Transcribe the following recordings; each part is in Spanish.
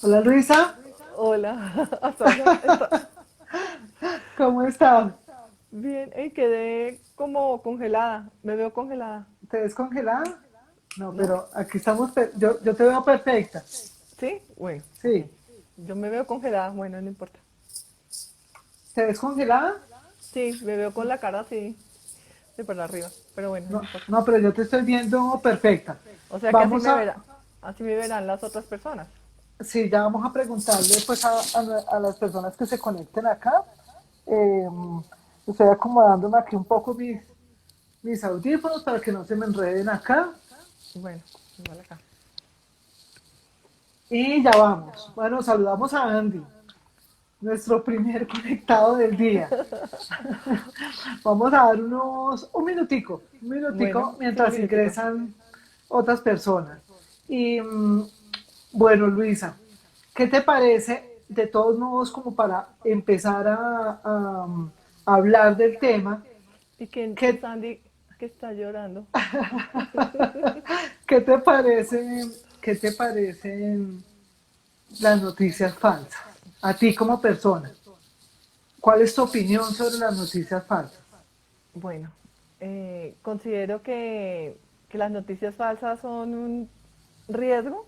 Hola Luisa, Hola, hasta ahora ¿cómo estás? bien, quedé como congelada, me veo congelada, ¿Te ves congelada? No, ¿no? pero aquí estamos, yo te veo perfecta. ¿Sí? Bueno, ok. Sí, Yo me veo congelada, bueno, no importa. ¿te ves congelada? Sí, me veo con la cara así, de para arriba, pero bueno, no No, importa. no, pero yo te estoy viendo perfecta. O sea que Vamos a, así me verán las otras personas. sí, ya vamos a preguntarle pues a las personas que se conecten acá. Eh, Estoy acomodándome aquí un poco mis audífonos para que no se me enreden acá. Bueno, igual acá. Y ya vamos. Bueno, saludamos a Andy, nuestro primer conectado del día. Vamos a dar un minutico Bueno, sí, un mientras minutico. ingresan otras personas. Y bueno, Luisa, ¿qué te parece de todos modos como para empezar a hablar del tema? ¿Y quién es ¿Qué, Andy que está llorando? qué qué te parecen las noticias falsas? A ti como persona, ¿cuál es tu opinión sobre las noticias falsas? Bueno, considero que las noticias falsas son un riesgo.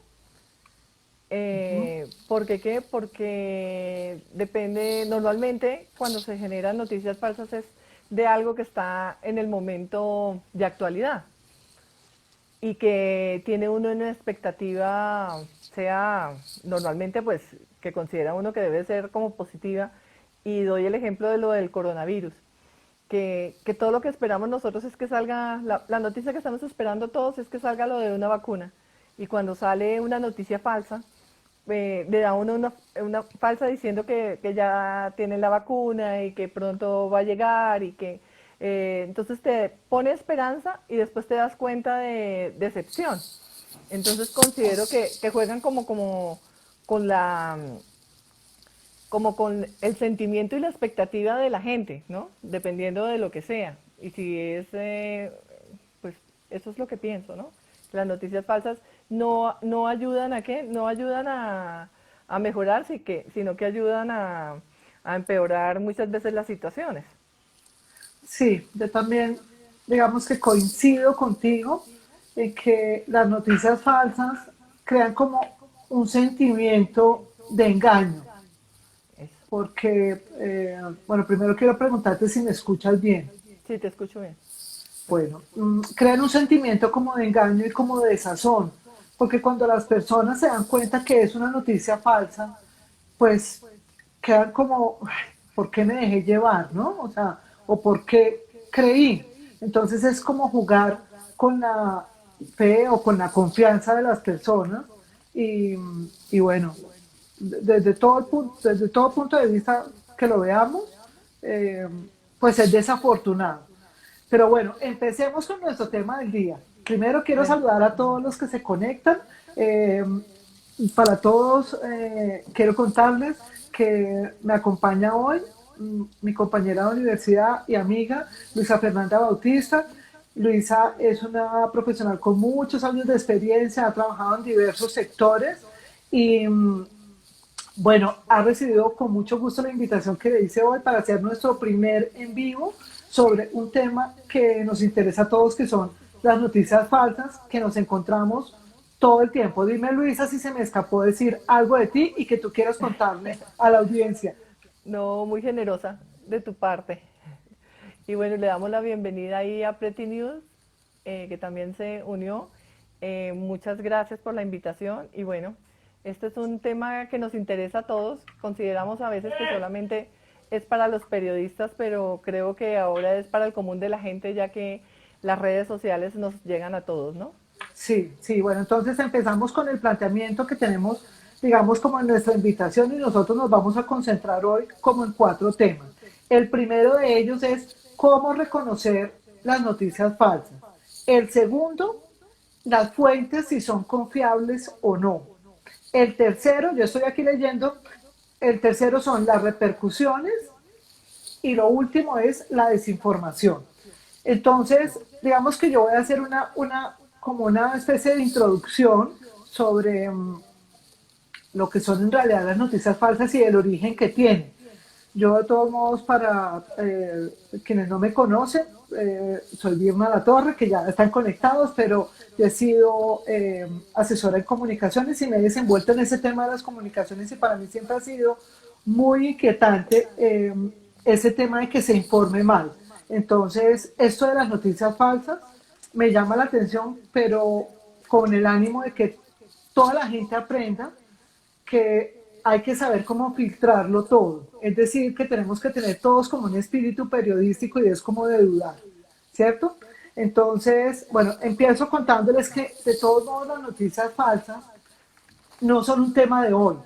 Ujú. ¿Por qué qué? Porque depende, normalmente cuando se generan noticias falsas es de algo que está en el momento de actualidad y que tiene uno una expectativa, sea normalmente pues que considera uno que debe ser como positiva. Y doy el ejemplo de lo del coronavirus, que todo lo que esperamos nosotros es que salga, la noticia que estamos esperando todos es que salga lo de una vacuna. Y cuando sale una noticia falsa, le da uno una falsa diciendo que ya tienen la vacuna y que pronto va a llegar y que entonces te pone esperanza y después te das cuenta de decepción. Entonces considero que juegan como con la como con el sentimiento y la expectativa de la gente, ¿no? Dependiendo de lo que sea. Y si es, pues eso es lo que pienso, ¿no? Las noticias falsas no ayudan a qué, no ayudan a mejorar, sino que ayudan a empeorar muchas veces las situaciones. Sí, yo también, digamos que coincido contigo en que las noticias falsas crean como un sentimiento de engaño, Eso. porque, bueno, primero quiero preguntarte si me escuchas bien. Sí, te escucho bien. Bueno, crean un sentimiento como de engaño y como de desazón, porque cuando las personas se dan cuenta que es una noticia falsa, pues quedan como, "Ay, ¿por qué me dejé llevar, no? O sea, o ¿por qué creí?" Entonces es como jugar con la fe o con la confianza de las personas y, y bueno, desde todo punto de vista que lo veamos, eh, pues es desafortunado. Pero bueno, empecemos con nuestro tema del día. Primero quiero Bueno, saludar a todos los que se conectan. Eh, para todos, quiero contarles que me acompaña hoy mi compañera de universidad y amiga, Luisa Fernanda Bautista. Luisa es una profesional con muchos años de experiencia, ha trabajado en diversos sectores y bueno, ha recibido con mucho gusto la invitación que le hice hoy para hacer nuestro primer en vivo sobre un tema que nos interesa a todos, que son las noticias falsas que nos encontramos todo el tiempo. Dime, Luisa, si se me escapó decir algo de ti y que tú quieras contarle a la audiencia. no muy generosa de tu parte. Y bueno, le damos la bienvenida ahí a Pretty News, que también se unió. Muchas gracias por la invitación. Y bueno, este es un tema que nos interesa a todos. Consideramos a veces que solamente es para los periodistas, pero creo que ahora es para el común de la gente, ya que las redes sociales nos llegan a todos, ¿no? Sí, sí, bueno, entonces empezamos con el planteamiento que tenemos, digamos, como en nuestra invitación y nosotros nos vamos a concentrar hoy como en cuatro temas. El primero de ellos es cómo reconocer las noticias falsas. El segundo, las fuentes, si son confiables o no. El tercero, yo estoy aquí leyendo, el tercero son las repercusiones y lo último es la desinformación. Entonces, digamos que yo voy a hacer como una especie de introducción sobre lo que son en realidad las noticias falsas y el origen que tienen. Yo, de todos modos, para quienes no me conocen, soy Vilma La Torre, que ya están conectados, pero yo he sido asesora en comunicaciones y me he desenvuelto en ese tema de las comunicaciones y para mí siempre ha sido muy inquietante ese tema de que se informe mal. Entonces, esto de las noticias falsas me llama la atención, pero con el ánimo de que toda la gente aprenda que hay que saber cómo filtrarlo todo. Es decir, que tenemos que tener todos como un espíritu periodístico y es como de dudar, ¿cierto? Entonces, bueno, empiezo contándoles que de todos modos las noticias falsas no son un tema de hoy.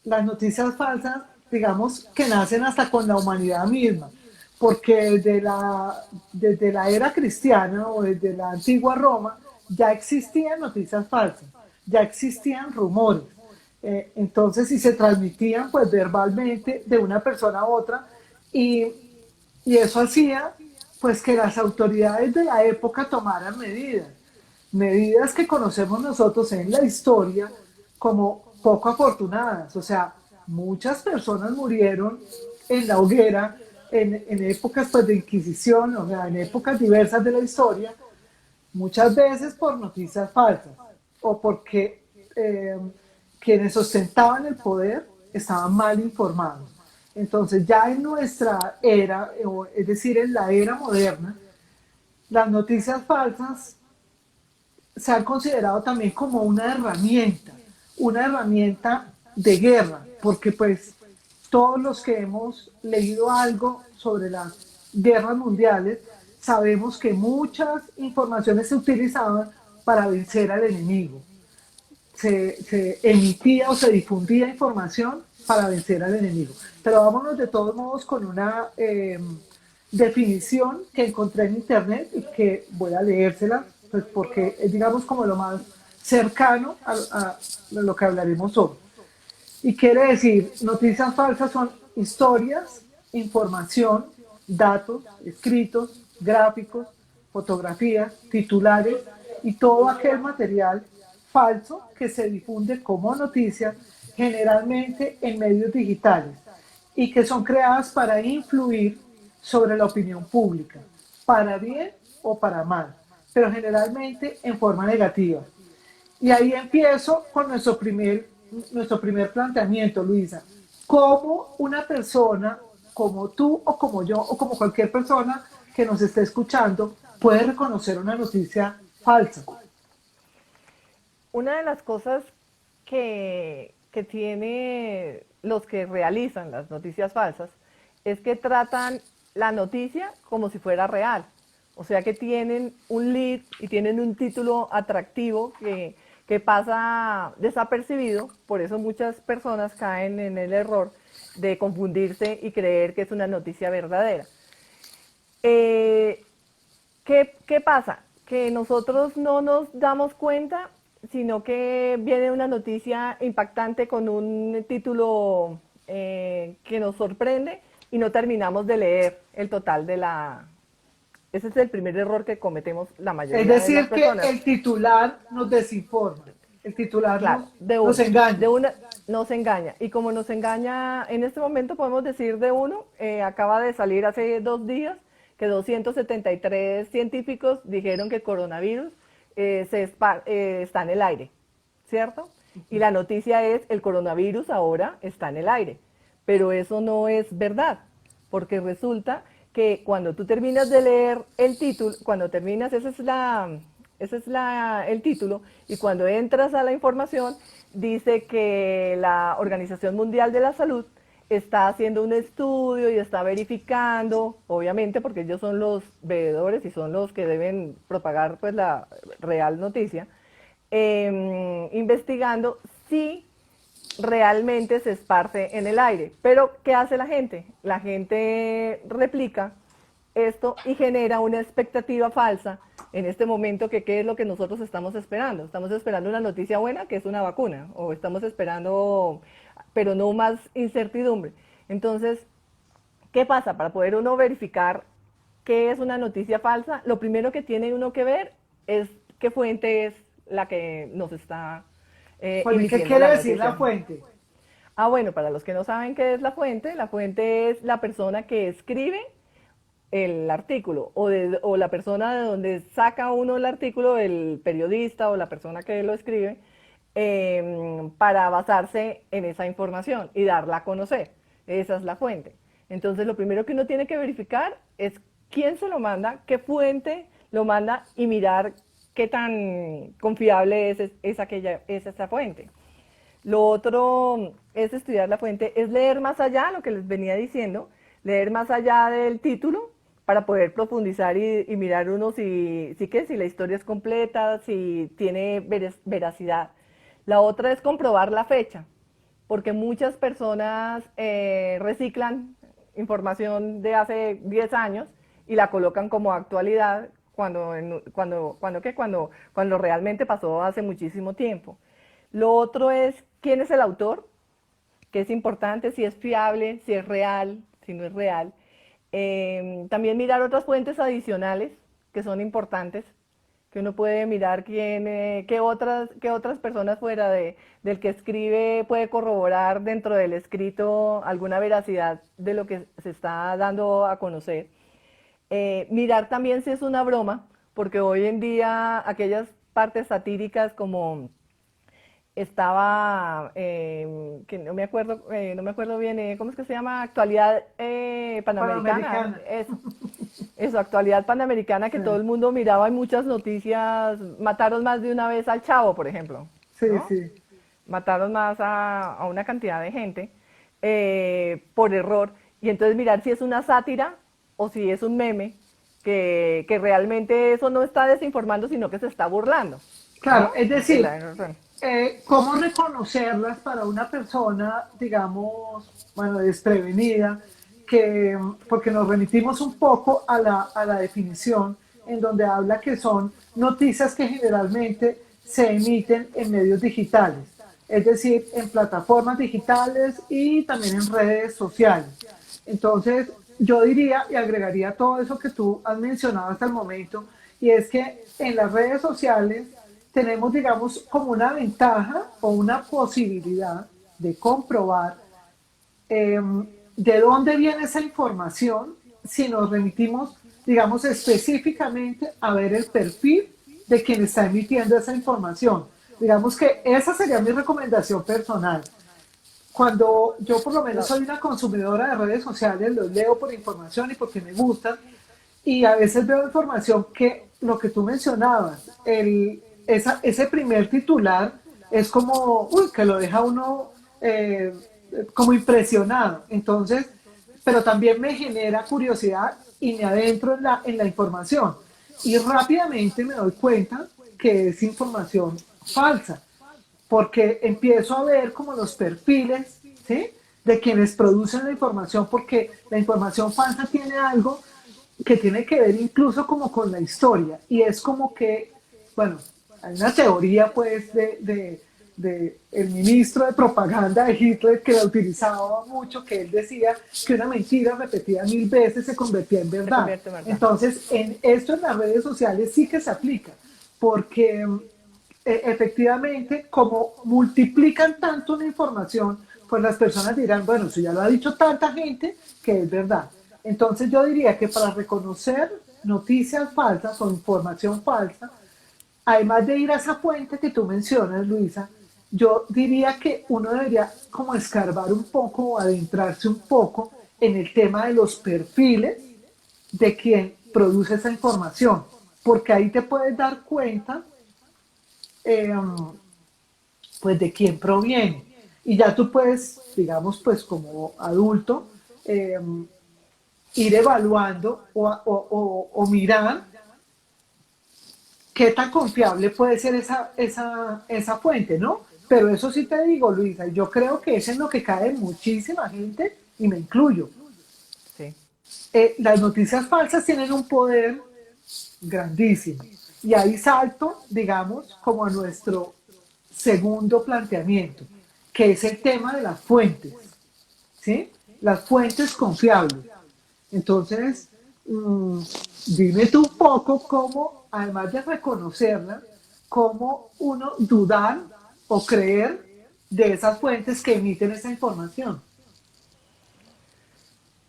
Las noticias falsas, digamos, que nacen hasta con la humanidad misma, porque desde la era cristiana o desde la antigua Roma ya existían noticias falsas, ya existían rumores. Entonces, si se transmitían pues verbalmente de una persona a otra y, y eso hacía pues que las autoridades de la época tomaran medidas, medidas que conocemos nosotros en la historia como poco afortunadas. O sea, muchas personas murieron en la hoguera en épocas pues, de Inquisición, o sea, en épocas diversas de la historia, muchas veces por noticias falsas o porque quienes ostentaban el poder estaban mal informados. Entonces ya en nuestra era, es decir, en la era moderna, las noticias falsas se han considerado también como una herramienta de guerra, porque pues todos los que hemos leído algo sobre las guerras mundiales sabemos que muchas informaciones se utilizaban para vencer al enemigo. Se emitía o se difundía información para vencer al enemigo. Pero vámonos de todos modos con una definición que encontré en internet y que voy a leérsela, pues porque es digamos como lo más cercano a lo que hablaremos hoy. Y quiere decir, noticias falsas son historias, información, datos, escritos, gráficos, fotografías, titulares y todo aquel material falso que se difunde como noticia generalmente en medios digitales y que son creadas para influir sobre la opinión pública, para bien o para mal, pero generalmente en forma negativa. Y ahí empiezo con nuestro primer planteamiento, Luisa. ¿Cómo una persona como tú o como yo o como cualquier persona que nos esté escuchando puede reconocer una noticia falsa? Una de las cosas que tiene los que realizan las noticias falsas es que tratan la noticia como si fuera real. O sea que tienen un lead y tienen un título atractivo que pasa desapercibido, por eso muchas personas caen en el error de confundirse y creer que es una noticia verdadera. Eh, ¿Qué pasa? Que nosotros no nos damos cuenta, sino que viene una noticia impactante con un título que nos sorprende y no terminamos de leer el total de la... Ese es el primer error que cometemos la Es mayoría de las decir, que personas. el titular nos desinforma, el titular Claro, nos engaña. de una nos engaña. Y como nos engaña, en este momento podemos decir de uno, acaba de salir hace 2 días que 273 científicos dijeron que el coronavirus está en el aire, ¿cierto? Y la noticia es, el coronavirus ahora está en el aire. Pero eso no es verdad, porque resulta que cuando tú terminas de leer el título, cuando terminas, el título, y cuando entras a la información, dice que la Organización Mundial de la Salud está haciendo un estudio y está verificando, obviamente porque ellos son los veedores y son los que deben propagar pues la real noticia, investigando si realmente se esparce en el aire. Pero, ¿qué hace la gente? La gente replica esto y genera una expectativa falsa en este momento que qué es lo que nosotros estamos esperando. Estamos esperando una noticia buena, que es una vacuna, o estamos esperando, pero no más incertidumbre. Entonces, ¿qué pasa? Para poder uno verificar qué es una noticia falsa, lo primero que tiene uno que ver es qué fuente es la que nos está Bueno, y ¿y qué diciendo quiere la decir la noticia. fuente? Ah, bueno, para los que no saben qué es la fuente es la persona que escribe el artículo o la persona de donde saca uno el artículo, el periodista o la persona que lo escribe, para basarse en esa información y darla a conocer. Esa es la fuente. Entonces, lo primero que uno tiene que verificar es quién se lo manda, qué fuente lo manda y mirar qué tan confiable es esa fuente. Lo otro es estudiar la fuente, es leer más allá, lo que les venía diciendo, leer más allá del título para poder profundizar y mirar uno si la historia es completa, si tiene veracidad. La otra es comprobar la fecha, porque muchas personas reciclan información de hace 10 años y la colocan como actualidad cuando realmente pasó hace muchísimo tiempo. Lo otro es quién es el autor, que es importante, si es fiable, si es real, si no es real. También mirar otras fuentes adicionales que son importantes, que uno puede mirar qué otras personas fuera del que escribe puede corroborar dentro del escrito alguna veracidad de lo que se está dando a conocer. Mirar también si es una broma, porque hoy en día aquellas partes satíricas como estaba, que no me acuerdo bien, ¿cómo es que se llama? Actualidad Panamericana, Panamericana. eso, Actualidad Panamericana, que todo Sí, el mundo miraba y muchas noticias, mataron más de una vez al Chavo, por ejemplo, sí, ¿no? sí. Mataron más a una cantidad de gente por error, y entonces mirar si es una sátira o si es un meme, que realmente eso no está desinformando, sino que se está burlando, Claro, ¿no? es De decir, la, ¿cómo reconocerlas para una persona, digamos, bueno, desprevenida? Que, porque nos remitimos un poco a la definición en donde habla que son noticias que generalmente se emiten en medios digitales, es decir, en plataformas digitales y también en redes sociales. Entonces, yo diría y agregaría todo eso que tú has mencionado hasta el momento, y es que en las redes sociales tenemos, digamos, como una ventaja o una posibilidad de comprobar eh, de dónde viene esa información si nos remitimos, digamos, específicamente a ver el perfil de quien está emitiendo esa información. Digamos que esa sería mi recomendación personal. Cuando yo por lo menos la, soy una consumidora de redes sociales, los leo por información y porque me gustan, y a veces veo información que lo que tú mencionabas, ese primer titular es como, uy, que lo deja uno como impresionado. Entonces, pero también me genera curiosidad y me adentro en la información. Y rápidamente me doy cuenta que es información falsa, porque empiezo a ver como los perfiles, ¿sí? De quienes producen la información, porque la información falsa tiene algo que tiene que ver incluso como con la historia, y es como que, bueno, hay una teoría pues de el ministro de propaganda de Hitler que la utilizaba mucho, que él decía que una mentira repetida 1000 veces se convertía en se verdad. convierte en verdad. Entonces, en esto en las redes sociales sí que se aplica, porque efectivamente, como multiplican tanto una información, pues las personas dirán, bueno, si ya lo ha dicho tanta gente, que es verdad. Entonces yo diría que para reconocer noticias falsas o información falsa, además de ir a esa fuente que tú mencionas, Luisa, yo diría que uno debería como escarbar un poco o adentrarse un poco en el tema de los perfiles de quien produce esa información, porque ahí te puedes dar cuenta eh, pues de quién proviene. Y ya tú puedes, digamos, pues como adulto, eh, ir evaluando o mirar qué tan confiable puede ser esa fuente, ¿no? Pero eso sí te digo, Luisa, yo creo que es en lo que cae muchísima gente, y me incluyo. Sí. Las noticias falsas tienen un poder grandísimo. Y ahí salto, digamos, como a nuestro segundo planteamiento, que es el tema de las fuentes, ¿sí? Las fuentes confiables. Entonces, mmm, dime tú un poco cómo, además de reconocerla, cómo uno dudar o creer de esas fuentes que emiten esa información?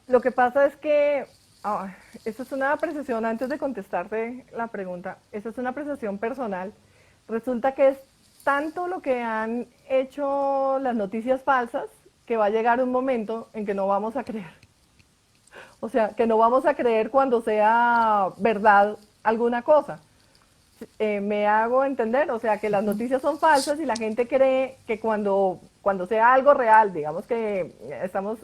Lo que pasa es que, esa es una apreciación, antes de contestarte la pregunta, esa es una apreciación personal. Resulta que es tanto lo que han hecho las noticias falsas que va a llegar un momento en que no vamos a creer. O sea, que no vamos a creer cuando sea verdad alguna cosa. Me hago entender, o sea, que las noticias son falsas y la gente cree que cuando sea algo real, digamos que estamos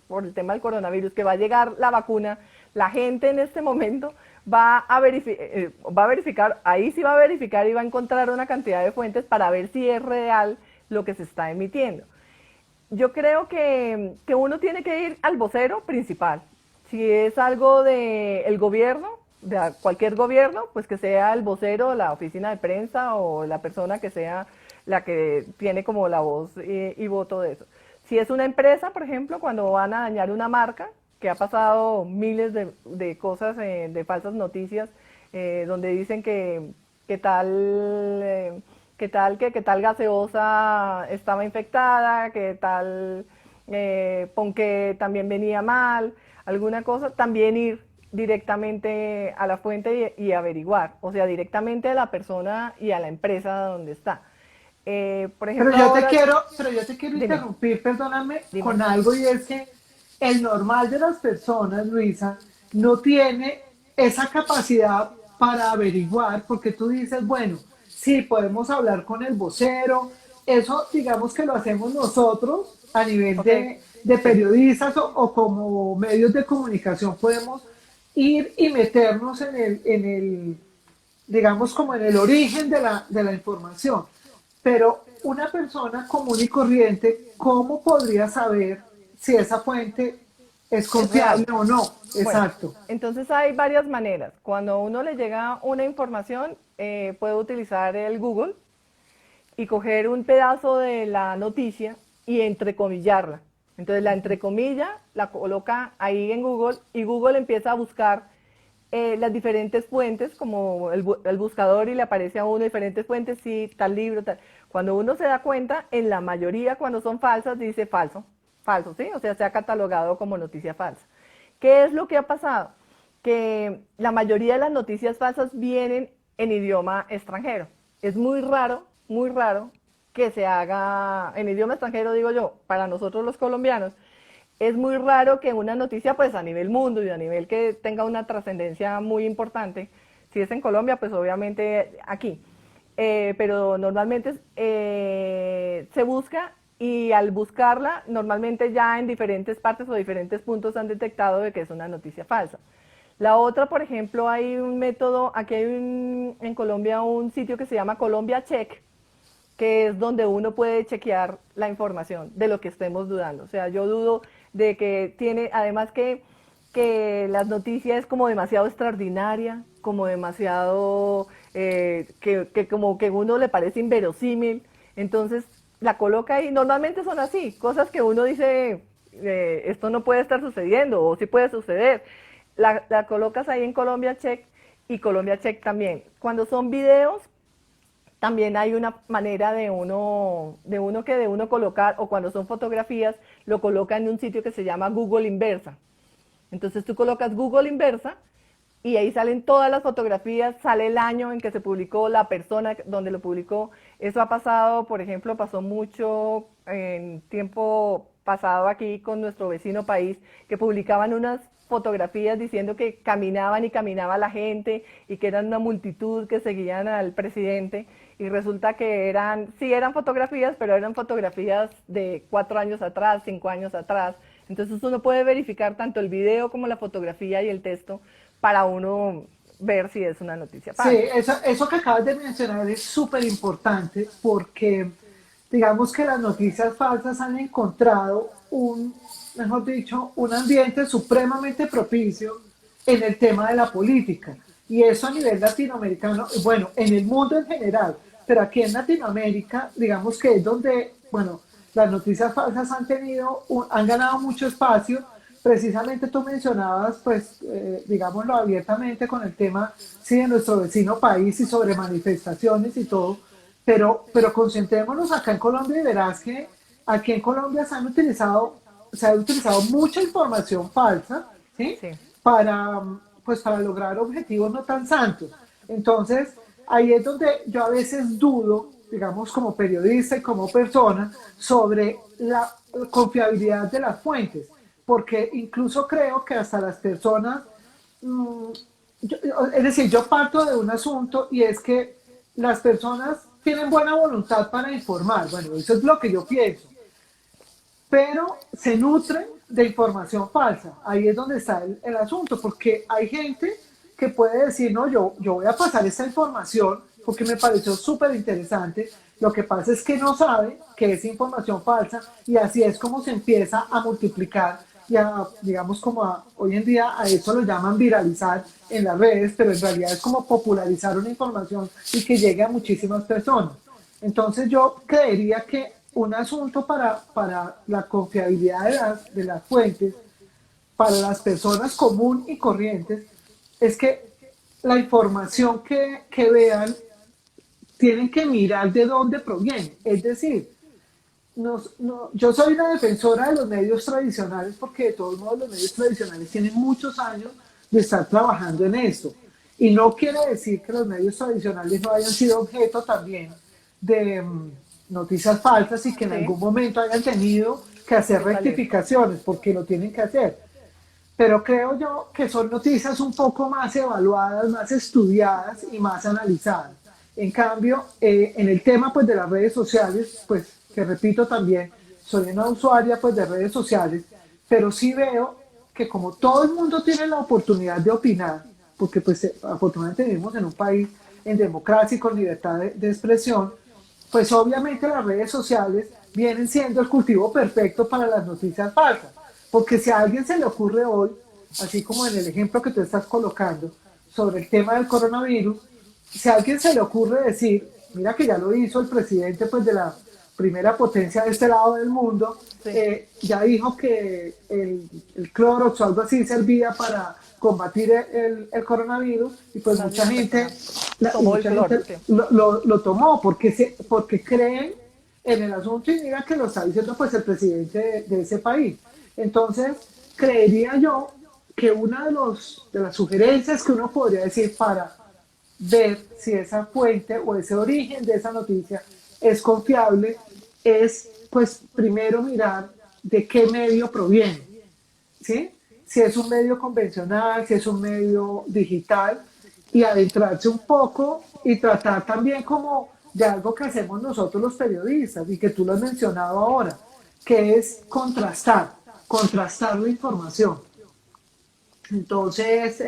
por el tema del coronavirus, que va a llegar la vacuna, la gente en este momento va a verificar, ahí sí va a verificar y va a encontrar una cantidad de fuentes para ver si es real lo que se está emitiendo. Yo creo que uno tiene que ir al vocero principal. Si es algo del gobierno, de cualquier gobierno, pues que sea el vocero, la oficina de prensa o la persona que sea la que tiene como la voz y voto de eso. Si es una empresa, por ejemplo, cuando van a dañar una marca, que ha pasado miles de cosas, de falsas noticias, donde dicen que tal, que tal gaseosa estaba infectada, que tal ponqué también venía mal, alguna cosa, también ir directamente a la fuente y averiguar, o sea, directamente a la persona y a la empresa donde está. Por Pero ejemplo, yo te ahora, quiero, pero yo te quiero dime, interrumpir, perdóname, dime. con algo y es que el normal de las personas, Luisa, no tiene esa capacidad para averiguar, porque tú dices, bueno, sí, podemos hablar con el vocero, eso digamos que lo hacemos nosotros a nivel Ok, de sí, periodistas o como medios de comunicación, podemos ir y meternos digamos, como en el origen de la información. Pero una persona común y corriente, ¿cómo podría saber si esa fuente es es real. confiable o no? Bueno, Exacto. entonces hay varias maneras. Cuando a uno le llega una información, puede utilizar el Google y coger un pedazo de la noticia y entrecomillarla. Entonces la entrecomilla la coloca ahí en Google y Google empieza a buscar las diferentes fuentes, como el buscador, y le aparece a uno diferentes fuentes, sí, tal libro, tal. Cuando uno se da cuenta, en la mayoría, cuando son falsas, dice falso, falso, ¿sí? O sea, se ha catalogado como noticia falsa. ¿Qué es lo que ha pasado? Que la mayoría de las noticias falsas vienen en idioma extranjero. Es muy raro que se haga en idioma extranjero, digo yo, para nosotros los colombianos. Es muy raro que una noticia, pues a nivel mundo y a nivel que tenga una trascendencia muy importante, si es en Colombia, pues obviamente aquí. Pero normalmente se busca y al buscarla, normalmente ya en diferentes partes o diferentes puntos han detectado de que es una noticia falsa. La otra, por ejemplo, hay un método, aquí hay en Colombia un sitio que se llama Colombia Check, que es donde uno puede chequear la información de lo que estemos dudando. O sea, yo dudo de que tiene, además que las noticias es como demasiado extraordinaria, como demasiado, que como que uno le parece inverosímil, entonces la coloca ahí, normalmente son así, cosas que uno dice, esto no puede estar sucediendo, o sí puede suceder, la colocas ahí en Colombia Check y Colombia Check también. Cuando son videos, también hay una manera de uno colocar, o cuando son fotografías, lo coloca en un sitio que se llama Google Inversa. Entonces tú colocas Google Inversa y ahí salen todas las fotografías, sale el año en que se publicó, la persona donde lo publicó. Eso ha pasado, por ejemplo, pasó mucho en tiempo pasado aquí con nuestro vecino país, que publicaban unas fotografías diciendo que caminaban y caminaba la gente y que eran una multitud que seguían al presidente, y resulta que eran, sí eran fotografías, pero eran fotografías de 4 años atrás, 5 años atrás. Entonces uno puede verificar tanto el video como la fotografía y el texto para uno ver si es una noticia Sí, falsa. eso que acabas de mencionar es súper importante porque digamos que las noticias falsas han encontrado mejor dicho, un ambiente supremamente propicio en el tema de la política. Y eso a nivel latinoamericano, bueno, en el mundo en general, pero aquí en Latinoamérica, digamos que es donde, bueno, las noticias falsas han ganado mucho espacio. Precisamente tú mencionabas, pues, digámoslo abiertamente con el tema, sí, de nuestro vecino país y sobre manifestaciones y todo, pero concentrémonos acá en Colombia y verás que aquí en Colombia se ha utilizado mucha información falsa, ¿sí? Sí, Para, pues, para lograr objetivos no tan santos. Entonces, ahí es donde yo a veces dudo, digamos, como periodista y como persona, sobre la confiabilidad de las fuentes, porque incluso creo que hasta las personas mm, es decir, yo parto de un asunto y es que las personas tienen buena voluntad para informar, bueno, eso es lo que yo pienso, pero se nutren de información falsa. Ahí es donde está el asunto, porque hay gente que puede decir, no, yo voy a pasar esta información porque me pareció súper interesante. Lo que pasa es que no sabe que es información falsa y así es como se empieza a multiplicar y a, digamos, hoy en día a eso lo llaman viralizar en las redes, pero en realidad es como popularizar una información y que llegue a muchísimas personas. Entonces yo creería que un asunto para la confiabilidad de las fuentes, para las personas común y corrientes, es que la información que vean tienen que mirar de dónde proviene. Es decir, yo soy una defensora de los medios tradicionales porque de todos modos los medios tradicionales tienen muchos años de estar trabajando en esto. Y no quiere decir que los medios tradicionales no hayan sido objeto también de noticias falsas y que en sí, algún momento hayan tenido que hacer que salir. rectificaciones, porque lo tienen que hacer. Pero creo yo que son noticias un poco más evaluadas, más estudiadas y más analizadas. En cambio, en el tema pues, de las redes sociales, pues que repito también, soy una usuaria pues, de redes sociales, pero sí veo que como todo el mundo tiene la oportunidad de opinar, porque pues afortunadamente vivimos en un país en democracia y con libertad de expresión, pues obviamente las redes sociales vienen siendo el cultivo perfecto para las noticias falsas. Porque si a alguien se le ocurre hoy, así como en el ejemplo que tú estás colocando sobre el tema del coronavirus, si a alguien se le ocurre decir, mira que ya lo hizo el presidente pues de la primera potencia de este lado del mundo, Sí, ya dijo que el Clorox o algo así servía para combatir el coronavirus y pues más de una persona tomó el mucha gente cloro, sí. lo tomó porque creen en el asunto y mira que lo está diciendo pues el presidente de ese país. Entonces, creería yo que una de las sugerencias que uno podría decir para ver si esa fuente o ese origen de esa noticia es confiable es pues primero mirar de qué medio proviene, ¿sí? Si es un medio convencional, si es un medio digital, y adentrarse un poco y tratar también como de algo que hacemos nosotros los periodistas y que tú lo has mencionado ahora, que es contrastar la información. Entonces,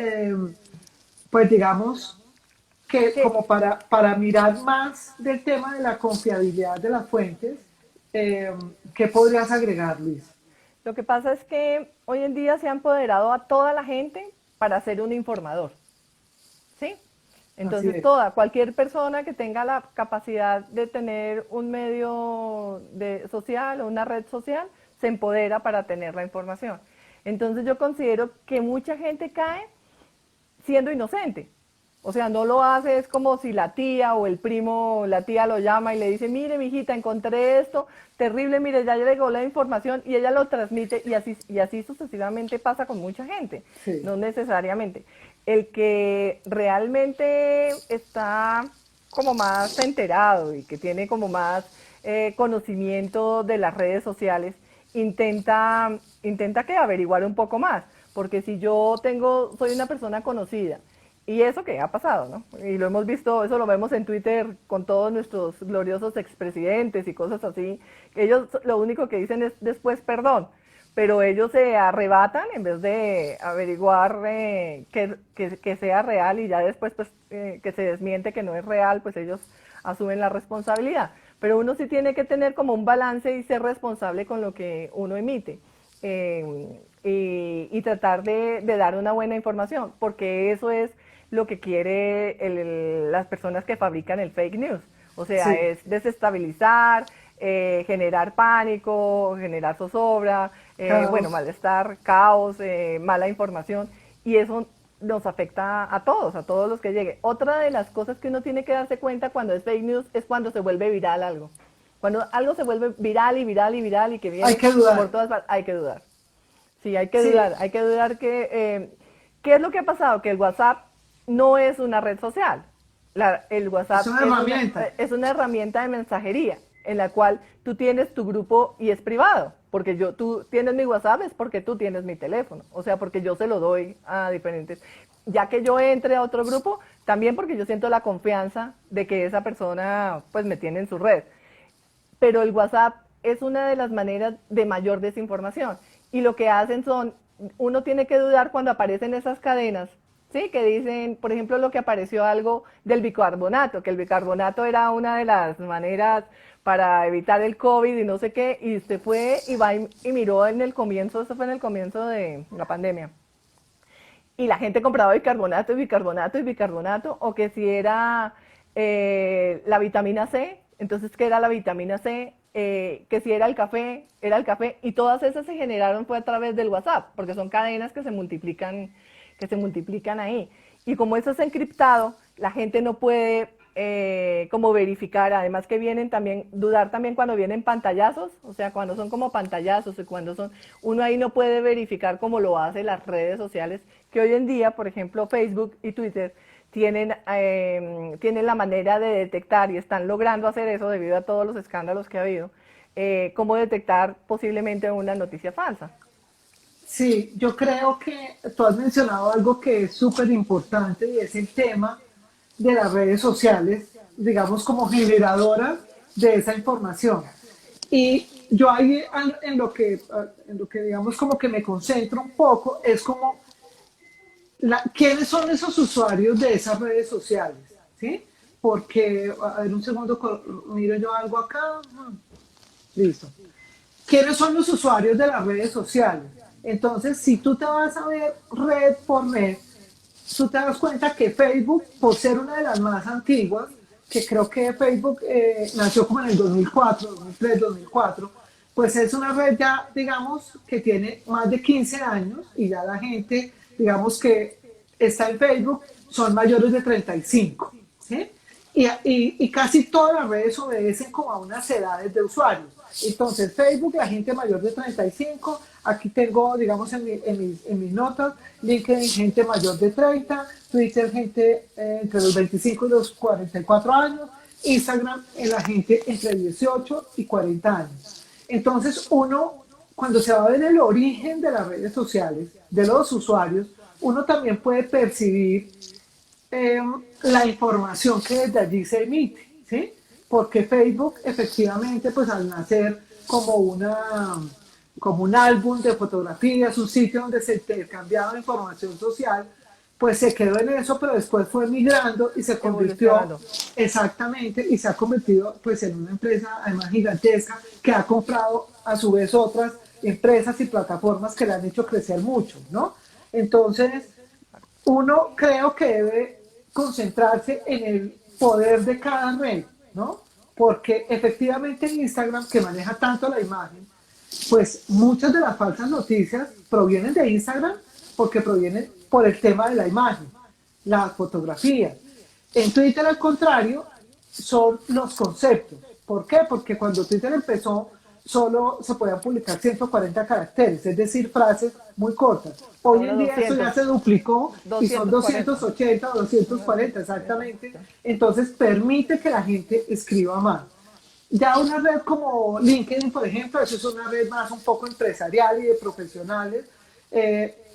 pues digamos que Que como para mirar más del tema de la confiabilidad de las fuentes, ¿qué podrías agregar, Luis? lo que pasa es que hoy en día se ha empoderado a toda la gente para ser un informador, ¿sí? Así Entonces, es. cualquier persona que tenga la capacidad de tener un medio social o una red social, se empodera para tener la información. Entonces, yo considero que mucha gente cae siendo inocente. O sea, no lo hace, es como si la tía o el primo, la tía lo llama y le dice, mire, mijita, encontré esto, terrible, mire, ya llegó la información y ella lo transmite y así sucesivamente pasa con mucha gente, Sí, no necesariamente. El que realmente está como más enterado y que tiene como más conocimiento de las redes sociales, intenta que averiguar un poco más, porque si yo soy una persona conocida y eso que ha pasado, ¿no? Y lo hemos visto, eso lo vemos en Twitter con todos nuestros gloriosos expresidentes y cosas así. Ellos lo único que dicen es después perdón, pero ellos se arrebatan en vez de averiguar que sea real y ya después pues, que se desmiente que no es real, pues ellos asumen la responsabilidad. Pero uno sí tiene que tener como un balance y ser responsable con lo que uno emite. Y tratar de dar una buena información, porque eso es lo que quiere las personas que fabrican el fake news. O sea, sí, es desestabilizar, generar pánico, generar zozobra, bueno, caos. malestar, caos, mala información. Y eso nos afecta a todos los que llegue. Otra de las cosas que uno tiene que darse cuenta cuando es fake news es cuando se vuelve viral algo. Cuando algo se vuelve viral y viral y viral y que Hay viene que por dudar. todas partes, hay que dudar. Sí, Sí, hay que dudar ¿qué es lo que ha pasado? Que el WhatsApp no es una red social. El es WhatsApp una herramienta. es una herramienta de mensajería en la cual tú tienes tu grupo y es privado. Porque tú tienes mi WhatsApp es porque tú tienes mi teléfono. O sea, porque yo se lo doy a diferentes. Ya que yo entre a otro grupo, también porque yo siento la confianza de que esa persona pues me tiene en su red, pero el WhatsApp es una de las maneras de mayor desinformación. Y lo que hacen son, uno tiene que dudar cuando aparecen esas cadenas, ¿sí? Que dicen, por ejemplo, lo que apareció algo del bicarbonato, que el bicarbonato era una de las maneras para evitar el COVID y no sé qué, y usted fue y va y miró en el comienzo, eso fue en el comienzo de la pandemia, y la gente compraba bicarbonato y bicarbonato y bicarbonato, o que si era la vitamina C, entonces ¿qué era la vitamina C? Que si era el café, y todas esas se generaron fue a través del WhatsApp, porque son cadenas que se multiplican ahí. Y como eso es encriptado, la gente no puede como verificar, además que vienen también, dudar también cuando vienen pantallazos, o sea, cuando son como pantallazos y cuando son, uno ahí no puede verificar como lo hace las redes sociales, que hoy en día, por ejemplo, Facebook y Twitter tienen la manera de detectar y están logrando hacer eso debido a todos los escándalos que ha habido, cómo detectar posiblemente una noticia falsa. Sí, yo creo que tú has mencionado algo que es súper importante y es el tema de las redes sociales, digamos como generadoras de esa información. Y yo ahí en lo que digamos como que me concentro un poco es como quiénes son esos usuarios de esas redes sociales, ¿sí? Porque, a ver un segundo, miro yo algo acá, listo. ¿Quiénes son los usuarios de las redes sociales? Entonces, si tú te vas a ver red por red, tú te das cuenta que Facebook, por ser una de las más antiguas, que creo que Facebook nació como en el 2004, 2003, 2004, pues es una red ya, digamos, que tiene más de 15 años y ya la gente, digamos, que está en Facebook son mayores de 35, ¿sí? Y casi todas las redes obedecen como a unas edades de usuarios. Entonces, Facebook, la gente mayor de 35, aquí tengo, digamos, en mis notas, LinkedIn, gente mayor de 30, Twitter, gente entre los 25 y los 44 años, Instagram, en la gente entre 18 y 40 años. Entonces, uno, cuando se va a ver el origen de las redes sociales, de los usuarios, uno también puede percibir eh, la información que desde allí se emite, ¿sí? Porque Facebook efectivamente, pues al nacer como un álbum de fotografías, un sitio donde se intercambiaba información social, pues se quedó en eso, pero después fue migrando y se convirtió Evolucionando. exactamente y se ha convertido pues en una empresa además gigantesca que ha comprado a su vez otras empresas y plataformas que la han hecho crecer mucho, ¿no? Entonces, uno creo que debe concentrarse en el poder de cada red, ¿no? Porque efectivamente en Instagram, que maneja tanto la imagen, pues muchas de las falsas noticias provienen de Instagram porque provienen por el tema de la imagen, la fotografía. En Twitter, al contrario, son los conceptos. ¿Por qué? Porque cuando Twitter empezó, solo se podían publicar 140 caracteres, es decir, frases muy cortas. Hoy Ahora en día eso ya 200, se duplicó y son 240. 280 o 240 exactamente. Entonces permite que la gente escriba más. Ya una red como LinkedIn, por ejemplo, eso es una red más un poco empresarial y de profesionales.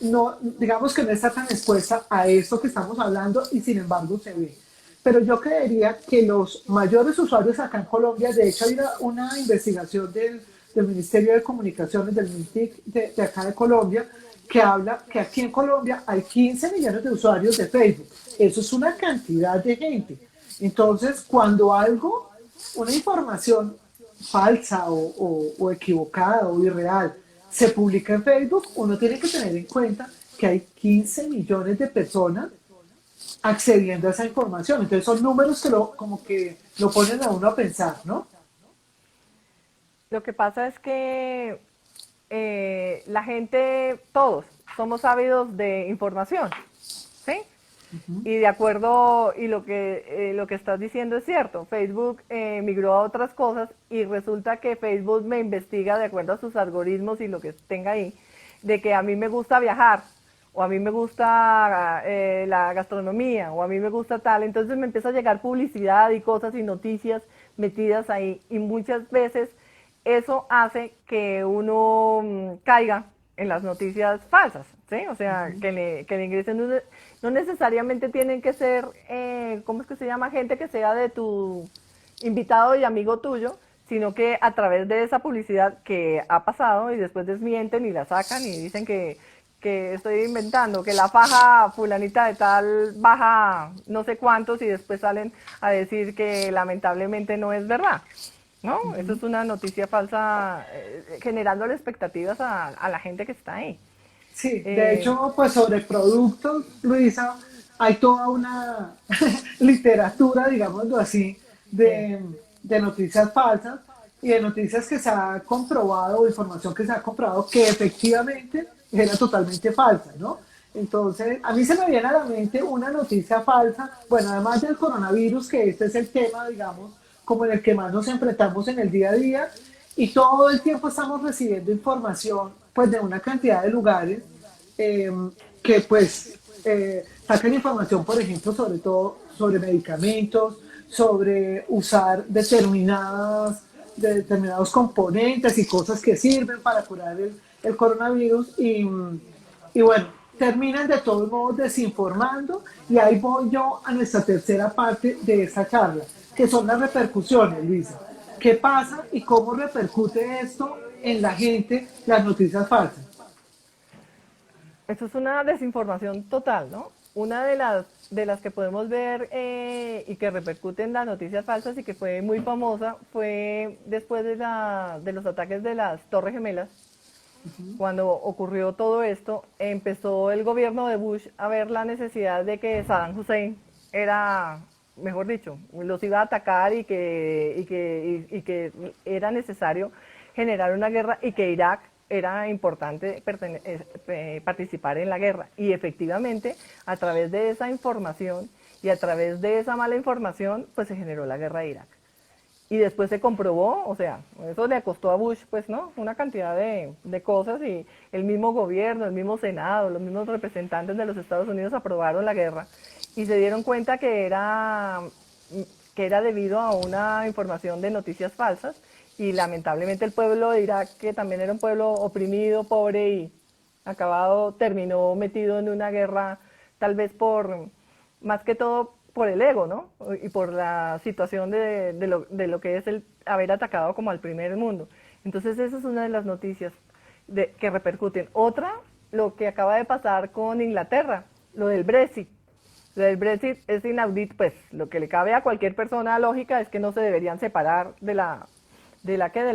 No, digamos que no está tan expuesta a esto que estamos hablando y sin embargo se ve. Pero yo creería que los mayores usuarios acá en Colombia, de hecho hay una investigación del Ministerio de Comunicaciones, del MINTIC de acá de Colombia, que habla que aquí en Colombia hay 15 millones de usuarios de Facebook. Eso es una cantidad de gente. Entonces, cuando algo una información falsa o equivocada o irreal se publica en Facebook, uno tiene que tener en cuenta que hay 15 millones de personas accediendo a esa información. Entonces son números que como que lo ponen a uno a pensar, ¿no? Lo que pasa es que la gente, todos, somos ávidos de información. ¿sí? Y de acuerdo, y lo que estás diciendo es cierto, Facebook migró a otras cosas y resulta que Facebook me investiga de acuerdo a sus algoritmos y lo que tenga ahí, de que a mí me gusta viajar, o a mí me gusta la gastronomía, o a mí me gusta tal, entonces me empieza a llegar publicidad y cosas y noticias metidas ahí, y muchas veces eso hace que uno caiga en las noticias falsas, ¿sí? O sea, que le ingresen, no necesariamente tienen que ser, ¿cómo es que se llama? Gente que sea de tu invitado y amigo tuyo, sino que a través de esa publicidad que ha pasado y después desmienten y la sacan y dicen que estoy inventando, que la faja fulanita de tal baja no sé cuántos y después salen a decir que lamentablemente no es verdad. ¿No? Eso es una noticia falsa, generándole expectativas a la gente que está ahí. Sí, de Eh, hecho, pues sobre productos, Luisa, hay toda una literatura, digámoslo así, sí. de noticias falsas y de noticias que se ha comprobado, o información que se ha comprobado que efectivamente era totalmente falsa, ¿no? Entonces, a mí se me viene a la mente una noticia falsa, bueno, además del coronavirus, que este es el tema, digamos, como en el que más nos enfrentamos en el día a día, y todo el tiempo estamos recibiendo información pues de una cantidad de lugares eh, que pues sacan información, por ejemplo, sobre todo sobre medicamentos, sobre usar determinados componentes y cosas que sirven para curar el coronavirus y bueno, terminan de todos modos desinformando y ahí voy yo a nuestra tercera parte de esta charla, que son las repercusiones, Luisa. ¿Qué pasa y cómo repercute esto en la gente, las noticias falsas? Eso es una desinformación total, ¿no? Una de las que podemos ver y que repercute en las noticias falsas y que fue muy famosa fue después de los ataques de las Torres Gemelas. Cuando ocurrió todo esto, empezó el gobierno de Bush a ver la necesidad de que Saddam Hussein era, mejor dicho, los iba a atacar y que era necesario generar una guerra y que Irak era importante participar en la guerra. Y efectivamente, a través de esa información y a través de esa mala información, pues se generó la guerra de Irak. Y después se comprobó, o sea, eso le costó a Bush, pues, ¿no? Una cantidad de cosas y el mismo gobierno, el mismo Senado, los mismos representantes de los Estados Unidos aprobaron la guerra y se dieron cuenta que era debido a una información de noticias falsas y lamentablemente el pueblo de Irak, que también era un pueblo oprimido, pobre y acabado, terminó metido en una guerra tal vez más que todo por el ego, ¿no? Y por la situación de lo que es el haber atacado como al primer mundo. Entonces esa es una de las noticias que repercuten. Otra, lo que acaba de pasar con Inglaterra, lo del Brexit. Lo del Brexit es inaudito, pues lo que le cabe a cualquier persona lógica es que no se deberían separar de la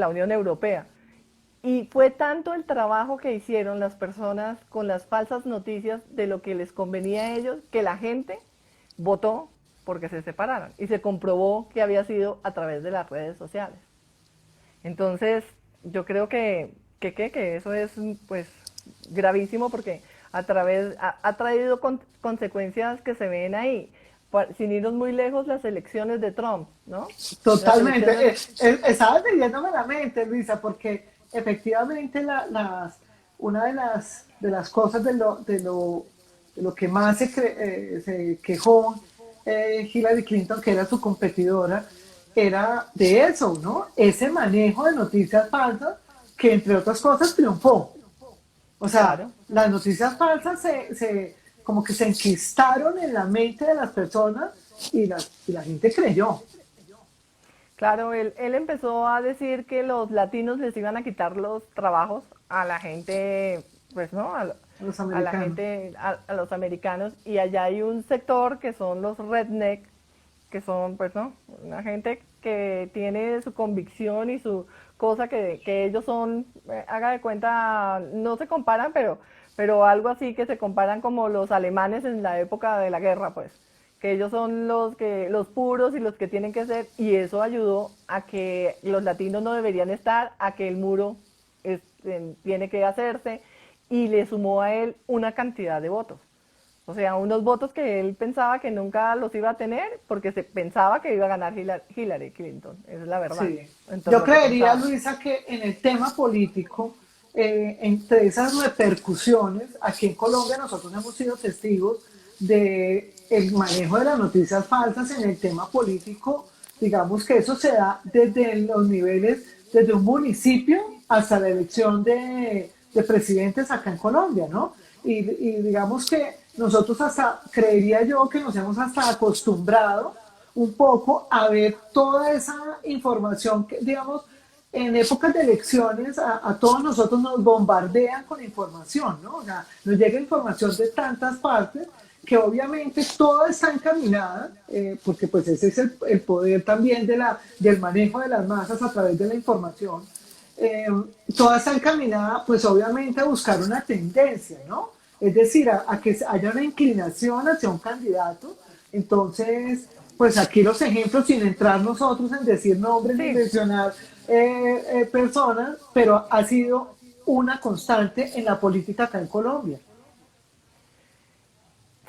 Unión Europea. Y fue tanto el trabajo que hicieron las personas con las falsas noticias de lo que les convenía a ellos que la gente votó porque se separaran. Y se comprobó que había sido a través de las redes sociales. Entonces, yo creo que eso es pues gravísimo porque ha traído consecuencias que se ven ahí. Sin irnos muy lejos, las elecciones de Trump, ¿no? Las Totalmente. elecciones, Estabas leyéndome la mente, Luisa, porque efectivamente una de las cosas de lo que más se quejó Hillary Clinton, que era su competidora, era de eso, ¿no? Ese manejo de noticias falsas que, entre otras cosas, triunfó. O sea, claro. las noticias falsas como que se enquistaron en la mente de las personas y la gente creyó. Claro, él empezó a decir que los latinos les iban a quitar los trabajos a la gente, pues no, A los a la americanos. gente, a los americanos, y allá hay un sector que son los redneck, que son, pues no, una gente que tiene su convicción y su cosa que ellos son, haga de cuenta, no se comparan, pero algo así que se comparan como los alemanes en la época de la guerra, pues que ellos son los puros y los que tienen que ser, y eso ayudó a que los latinos no deberían estar, a que el muro tiene que hacerse, y le sumó a él una cantidad de votos. O sea, unos votos que él pensaba que nunca los iba a tener porque se pensaba que iba a ganar Hillary Clinton. Esa es la verdad. Sí. Entonces Yo lo que creería, pensaba. Luisa, que en el tema político, entre esas repercusiones, aquí en Colombia nosotros hemos sido testigos de el manejo de las noticias falsas en el tema político. Digamos que eso se da desde los niveles, desde un municipio hasta la elección de presidentes acá en Colombia, ¿no? Y digamos que nosotros hasta, creería yo que nos hemos hasta acostumbrado un poco a ver toda esa información que, digamos, en épocas de elecciones a todos nosotros nos bombardean con información, ¿no? O sea, nos llega información de tantas partes que obviamente toda está encaminada, porque pues ese es el poder también del manejo de las masas a través de la información, eh, toda está encaminada pues obviamente a buscar una tendencia, ¿no? Es decir, a que haya una inclinación hacia un candidato. Entonces, pues aquí los ejemplos, sin entrar nosotros en decir nombres ni Sí, mencionar personas, pero ha sido una constante en la política acá en Colombia.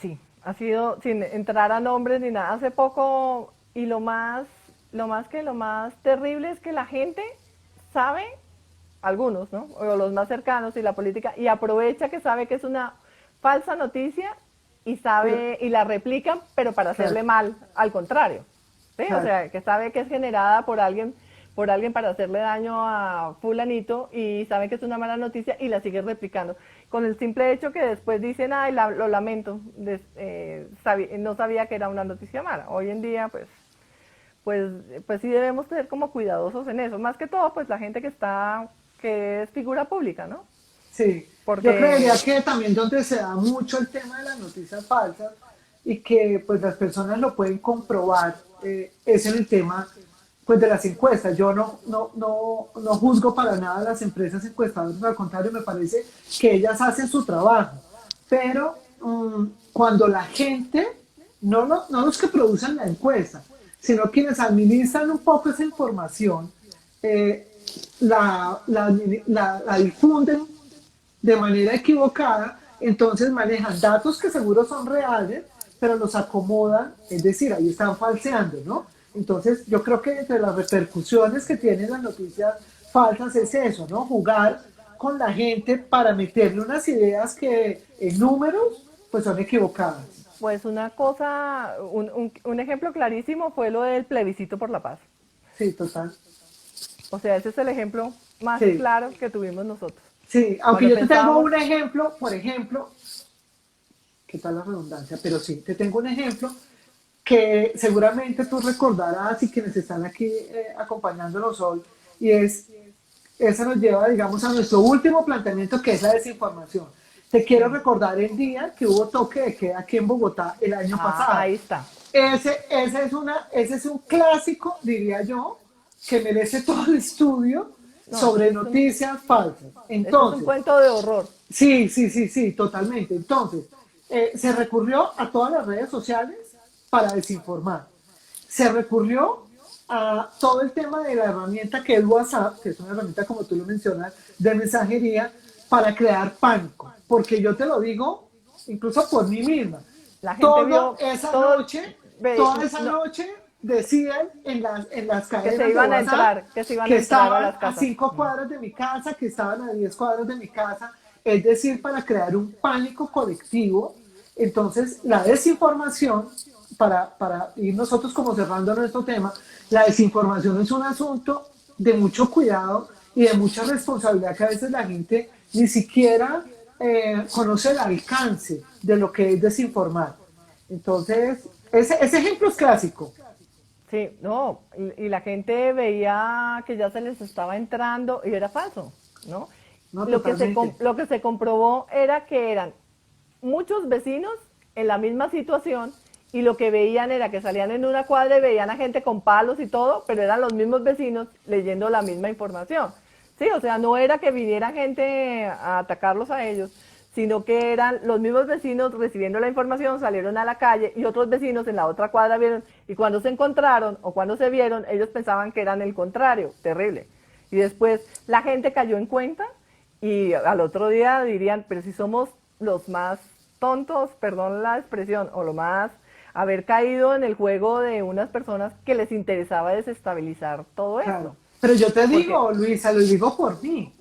sí, ha sido sin entrar a nombres ni nada. Hace poco, y lo más terrible es que la gente sabe, algunos, ¿no? O los más cercanos y la política, y aprovecha que sabe que es una falsa noticia y Pero, sabe, y la replican, pero para claro, hacerle mal al contrario. ¿Sí? O claro. sea, que sabe que es generada por alguien para hacerle daño a fulanito y sabe que es una mala noticia y la sigue replicando. Con el simple hecho que después dicen, ay, lo lamento, no sabía que era una noticia mala. Hoy en día, pues, pues sí debemos ser como cuidadosos en eso. Más que todo, pues la gente que es figura pública, ¿no? Sí, yo creería Porque que también donde se da mucho el tema de las noticias falsas y que pues las personas lo pueden comprobar es en el tema pues de las encuestas. Yo no juzgo para nada a las empresas encuestadoras, al contrario, me parece que ellas hacen su trabajo, pero cuando la gente, no los que producen la encuesta, sino quienes administran un poco esa información, eh, la difunden de manera equivocada, entonces manejan datos que seguro son reales, pero los acomodan, es decir, ahí están falseando, ¿no? Entonces yo creo que entre las repercusiones que tienen las noticias falsas es eso, ¿no? Jugar con la gente para meterle unas ideas que en números pues son equivocadas. pues una cosa, un ejemplo clarísimo fue lo del plebiscito por la paz. Sí, total. O sea, ese es el ejemplo más Sí, claro que tuvimos nosotros. sí, aunque Cuando yo te tengo pensábamos, un ejemplo, por ejemplo, ¿qué tal la redundancia? Pero sí, te tengo un ejemplo que seguramente tú recordarás y quienes están aquí acompañándonos hoy, y eso nos lleva, digamos, a nuestro último planteamiento, que es la desinformación. Te quiero sí. recordar el día que hubo toque de queda aquí en Bogotá el año Ah, pasado. ahí está. Ese es un clásico, diría yo, que merece todo el estudio No, sobre noticias falsas. eso es un Entonces, cuento de horror. sí, totalmente. Entonces, se recurrió a todas las redes sociales para desinformar. Se recurrió a todo el tema de la herramienta que es WhatsApp, que es una herramienta, como tú lo mencionas, de mensajería, para crear pánico. Porque yo te lo digo, incluso por mí misma, La gente toda vio esa todo, noche, ve, toda esa no, noche decían las que se cadenas de iban a WhatsApp entrar, que se iban que a entrar a estaban las a casas. 5 cuadras de mi casa, que estaban a 10 cuadras de mi casa, es decir, para crear un pánico colectivo. Entonces, la desinformación, para ir nosotros como cerrando nuestro tema, la desinformación es un asunto de mucho cuidado y de mucha responsabilidad que a veces la gente ni siquiera conoce el alcance de lo que es desinformar. Entonces, ese ejemplo es clásico. Sí, no, y la gente veía que ya se les estaba entrando y era falso, ¿no? No, totalmente. Lo que se comprobó era que eran muchos vecinos en la misma situación y lo que veían era que salían en una cuadra y veían a gente con palos y todo, pero eran los mismos vecinos leyendo la misma información. Sí, o sea, no era que viniera gente a atacarlos a ellos, sino que eran los mismos vecinos recibiendo la información, salieron a la calle y otros vecinos en la otra cuadra vieron y cuando se encontraron o cuando se vieron, ellos pensaban que eran el contrario, terrible. Y después la gente cayó en cuenta y al otro día dirían, pero si somos los más tontos, perdón la expresión, o lo más, haber caído en el juego de unas personas que les interesaba desestabilizar todo Claro. esto. Pero yo te Porque digo, Luisa, lo digo por mí.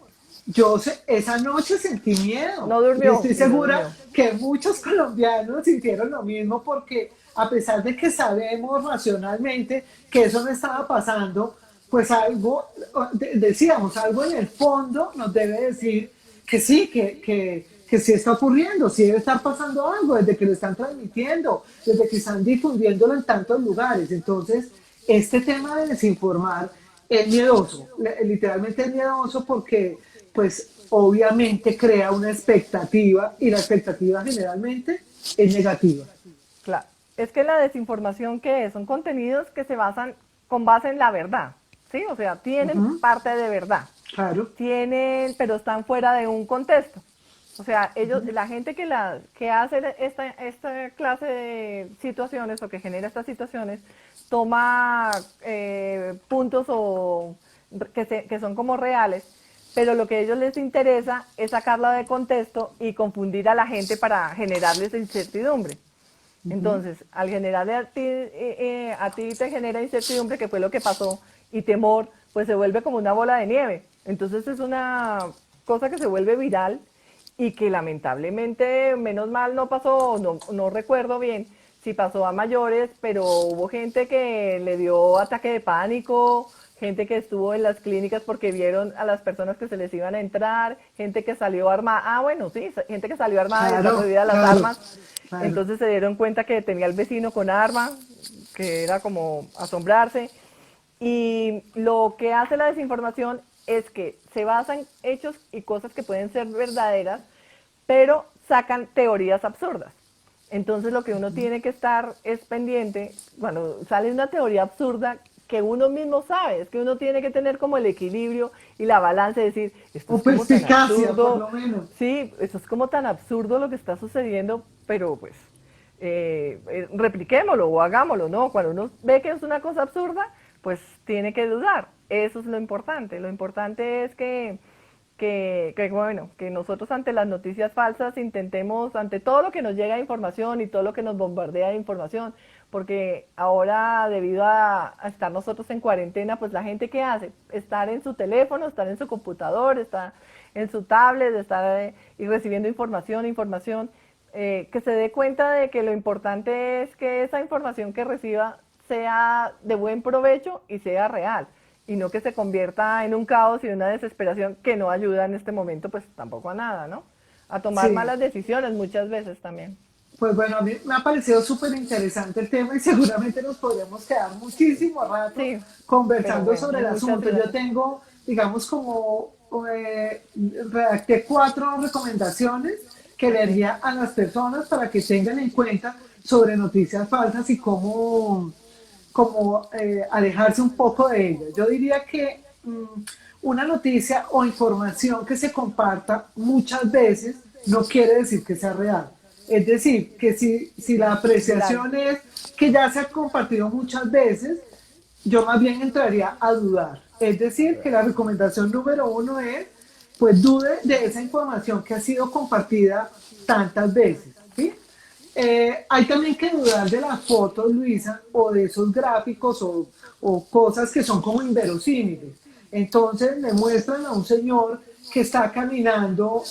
Esa noche sentí miedo no y durmió estoy y no segura durmió. que muchos colombianos sintieron lo mismo porque a pesar de que sabemos racionalmente que eso no estaba pasando, pues algo, decíamos, algo en el fondo nos debe decir que sí, que sí está ocurriendo, sí debe estar pasando algo desde que lo están transmitiendo, desde que están difundiéndolo en tantos lugares. Entonces, este tema de desinformar es miedoso, literalmente es miedoso porque pues obviamente crea una expectativa y la expectativa generalmente es negativa. Claro. Es que la desinformación, ¿qué es? Son contenidos que se basan con base en la verdad, ¿sí? O sea, tienen Ujú, parte de verdad, claro. tienen, pero están fuera de un contexto. O sea, ellos, la gente que hace esta clase de situaciones o que genera estas situaciones, toma puntos que son como reales, pero lo que a ellos les interesa es sacarla de contexto y confundir a la gente para generarles incertidumbre. Ujú. Entonces, al generarle a ti te genera incertidumbre, que fue lo que pasó, y temor, pues se vuelve como una bola de nieve. Entonces es una cosa que se vuelve viral y que lamentablemente, menos mal no pasó, no recuerdo bien si pasó a mayores, pero hubo gente que le dio ataque de pánico, gente que estuvo en las clínicas porque vieron a las personas que se les iban a entrar, gente que salió armada, bueno, sí, gente que salió armada y está Claro, prohibida las claro, armas, claro. entonces se dieron cuenta que tenía el vecino con arma, que era como asombrarse. Y lo que hace la desinformación es que se basa en hechos y cosas que pueden ser verdaderas, pero sacan teorías absurdas. Entonces lo que uno tiene que estar es pendiente, cuando sale una teoría absurda que uno mismo sabe, es que uno tiene que tener como el equilibrio y la balanza de decir, esto O es como tan perspicacia, por absurdo, lo menos. sí, esto es como tan absurdo lo que está sucediendo, pero pues repliquémoslo o hagámoslo, ¿no? Cuando uno ve que es una cosa absurda, pues tiene que dudar. Eso es lo importante. Lo importante es bueno, que nosotros ante las noticias falsas intentemos, ante todo lo que nos llega de información y todo lo que nos bombardea de información, porque ahora debido a estar nosotros en cuarentena, pues la gente ¿qué hace? Estar en su teléfono, estar en su computador, estar en su tablet, estar y recibiendo información, que se dé cuenta de que lo importante es que esa información que reciba sea de buen provecho y sea real, y no que se convierta en un caos y una desesperación que no ayuda en este momento, pues tampoco a nada, ¿no? A tomar Sí, malas decisiones muchas veces también. pues bueno, a mí me ha parecido súper interesante el tema y seguramente nos podremos quedar muchísimo rato Sí, pero conversando bueno, sobre hay el muchas asunto. Yo gracias. tengo, digamos, como redacté 4 recomendaciones que le Ok, haría a las personas para que tengan en cuenta sobre noticias falsas y cómo alejarse un poco de ellas. Yo diría que una noticia o información que se comparta muchas veces no quiere decir que sea real. Es decir, que si la viral. apreciación es que ya se ha compartido muchas veces, yo más bien entraría a dudar. Es decir, que la recomendación número 1 es, pues dude de esa información que ha sido compartida tantas veces. ¿Sí? Hay también que dudar de las fotos, Luisa, o de esos gráficos o cosas que son como inverosímiles. Entonces me muestran a un señor que está caminando,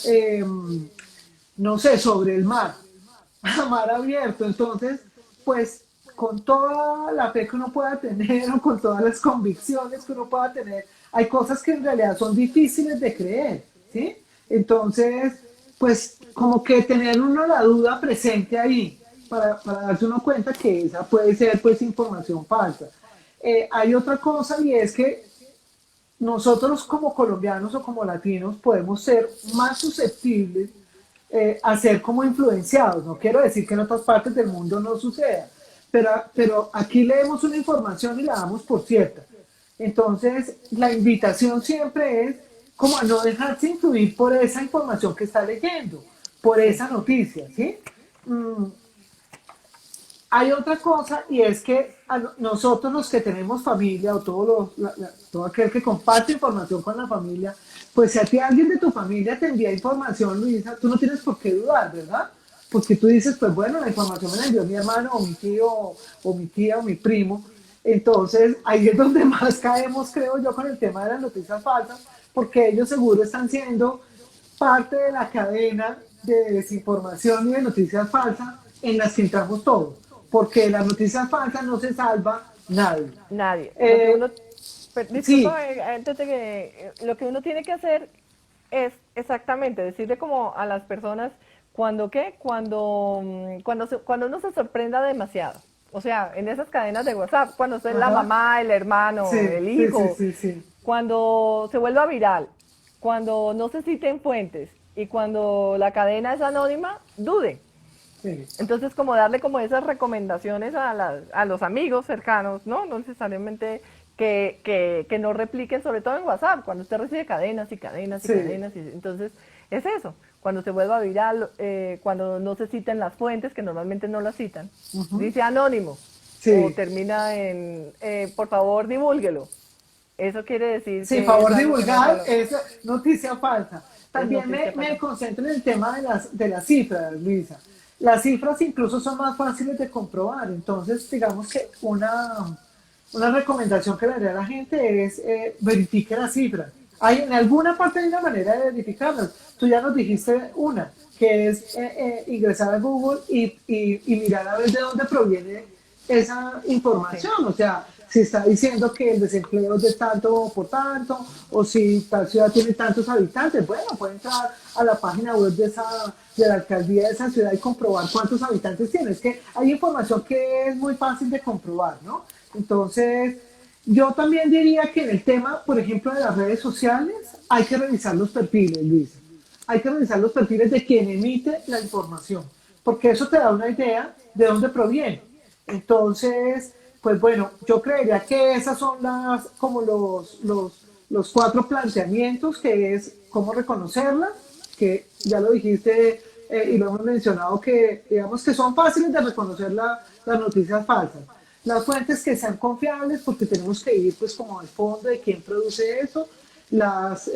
no sé, sobre el mar, a mar abierto. Entonces, pues con toda la fe que uno pueda tener o con todas las convicciones que uno pueda tener, hay cosas que en realidad son difíciles de creer, ¿sí? Entonces, pues como que tener uno la duda presente ahí para darse uno cuenta que esa puede ser pues información falsa. Hay otra cosa y es que nosotros como colombianos o como latinos podemos ser más susceptibles a ser como influenciados. No quiero decir que en otras partes del mundo no suceda, pero aquí leemos una información y la damos por cierta. Entonces, la invitación siempre es como a no dejarse influir por esa información que está leyendo, por Sí. esa noticia, ¿sí? Mm, hay otra cosa y es que nosotros los que tenemos familia o todo aquel que comparte información con la familia, pues si a ti alguien de tu familia te envía información, Luisa, tú no tienes por qué dudar, ¿verdad? porque tú dices, pues bueno, la información me la envió mi hermano o mi tío o mi tía o mi primo. Entonces, ahí es donde más caemos, creo yo, con el tema de las noticias falsas, porque ellos seguro están siendo parte de la cadena de desinformación y de noticias falsas en las que entramos todos, porque las noticias falsas no se salva nadie. Nadie. Lo que Eh, uno, sí, disculpa, antes de que, lo que uno tiene que hacer es exactamente decirle como a las personas cuando qué, cuando uno se sorprenda demasiado. O sea, en esas cadenas de WhatsApp, cuando es la ajá, mamá, el hermano, sí, el sí, sí, hijo, sí, sí, cuando se vuelva viral, cuando no se citen fuentes y cuando la cadena es anónima, duden. sí, Entonces, como darle como esas recomendaciones a los amigos cercanos, ¿no? No necesariamente que no repliquen, sobre todo en WhatsApp, cuando usted recibe cadenas y cadenas y sí, cadenas. Entonces, es eso. Cuando se vuelva viral, cuando no se citen las fuentes, que normalmente no las citan, ujú, dice anónimo o sí. termina en, por favor, divúlguelo. Eso quiere decir Sin que es favor algo que no es divulgar valor, es noticia falsa. es También noticia me falsa. concentro en el tema de las cifras, Luisa. Las cifras incluso son más fáciles de comprobar. Entonces, digamos que una recomendación que le daría a la gente es verifique las cifras. Hay, en alguna parte hay una manera de verificarlas. Tú ya nos dijiste una, que es ingresar a Google y mirar a ver de dónde proviene esa Sí, información. O sea, si está diciendo que el desempleo es de tanto por tanto, o si tal ciudad tiene tantos habitantes, bueno, puede entrar a la página web de la alcaldía de esa ciudad y comprobar cuántos habitantes tiene. Es que hay información que es muy fácil de comprobar, ¿no? Entonces, yo también diría que en el tema, por ejemplo, de las redes sociales, hay que revisar los perfiles, Luis. Hay que revisar los perfiles de quien emite la información, porque eso te da una idea de dónde proviene. Entonces, pues bueno, yo creería que esas son como los cuatro planteamientos, que es cómo reconocerlas, que ya lo dijiste y lo hemos mencionado, que digamos que son fáciles de reconocer las noticias falsas. Las fuentes que sean confiables, porque tenemos que ir pues como al fondo de quién produce eso. Las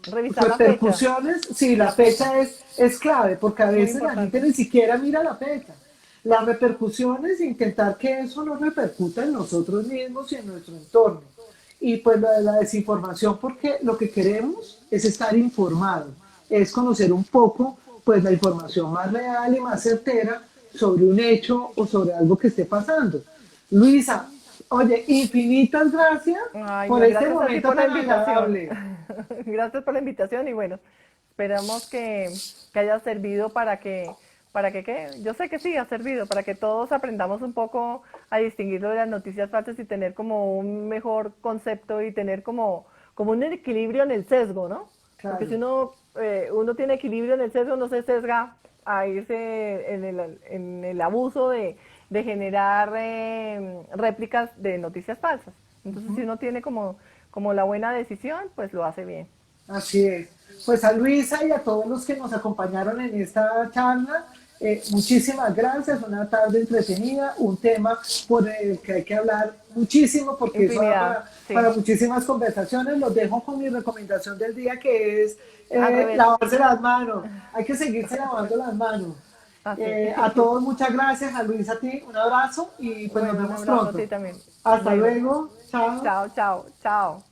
revisar la fecha, repercusiones, sí, la la fecha, fecha es clave, porque a muy veces la gente importante. ni siquiera mira la fecha. Las repercusiones, intentar que eso no repercuta en nosotros mismos y en nuestro entorno. Y pues lo de la desinformación, porque lo que queremos es estar informados, es conocer un poco pues la información más real y más certera sobre un hecho o sobre algo que esté pasando. Luisa, oye, infinitas gracias Ay, por no, este gracias a ti momento por la tan invitación. agradable. Gracias por la invitación y bueno, esperamos que haya servido para que, ¿qué? Yo sé que sí, ha servido, para que todos aprendamos un poco a distinguirlo de las noticias falsas y tener como un mejor concepto y tener como un equilibrio en el sesgo, ¿no? Porque si Claro. uno tiene equilibrio en el sesgo, no se sesga a irse en el abuso de generar réplicas de noticias falsas. Entonces, si uno tiene como la buena decisión, pues lo hace bien. Así es. Pues a Luisa y a todos los que nos acompañaron en esta charla, muchísimas gracias. Una tarde entretenida, un tema por el que hay que hablar muchísimo porque eso da Infinidad, para sí. muchísimas conversaciones. Los dejo con mi recomendación del día, que es Al revés. lavarse las manos. Hay que seguirse lavando las manos. Así. A todos muchas gracias, a Luisa a ti un abrazo y pues nos Bueno, un vemos abrazo a pronto. ti también. Hasta Bueno, luego, chao. chao, chao, chao.